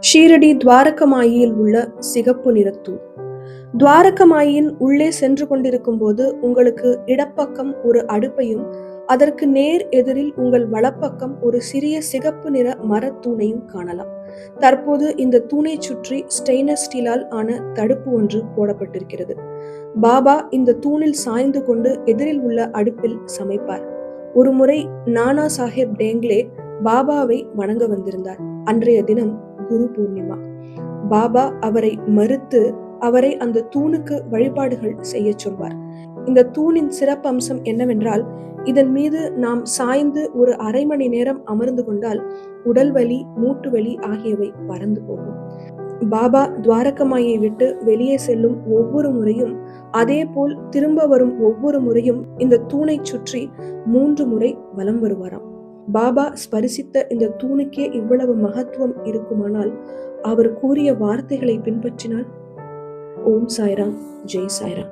ஷீரடி துவாரகமாயியில் உள்ள சிகப்பு நிறத்தூண். துவாரகமாயின் உள்ளே சென்று கொண்டிருக்கும் போது உங்களுக்கு இடப்பக்கம் ஒரு அடுப்பையும் அதற்கு நேர் எதிரில் உங்கள் வலப்பக்கம் ஒரு சிறிய சிகப்பு நிற மரத்தூணையும் காணலாம். தற்போது இந்த தூணை சுற்றி ஸ்டெயின்லெஸ் ஸ்டீலால் ஆன தடுப்பு ஒன்று போடப்பட்டிருக்கிறது. பாபா இந்த தூணில் சாய்ந்து கொண்டு எதிரில் உள்ள அடுப்பில் சமைப்பார். ஒரு முறை நானா சாஹேப் டேங்லே பாபாவை வணங்க வந்திருந்தார். அன்றைய தினம் குரு பூர்ணிமா. பாபா அவரை மறுத்து அவரை அந்த தூணுக்கு வழிபாடுகள் செய்ய சொல்வார். இந்த தூணின் சிறப்பம்சம் என்னவென்றால், இதன் மீது நாம் சாய்ந்து ஒரு அரை மணி நேரம் அமர்ந்து கொண்டால் உடல் வலி, மூட்டு வலி ஆகியவை பறந்து போகும். பாபா துவாரகமாயை விட்டு வெளியே செல்லும் ஒவ்வொரு முறையும், அதே போல் திரும்ப வரும் ஒவ்வொரு முறையும் இந்த தூணை சுற்றி 3 முறை வலம் வருவாராம். பாபா ஸ்பரிசித்த இந்த தூணுக்கே இவ்வளவு மகத்துவம் இருக்குமானால், அவர் கூறிய வார்த்தைகளை பின்பற்றினால். ஓம் சாய்ராம், ஜெய் சாய்ராம்.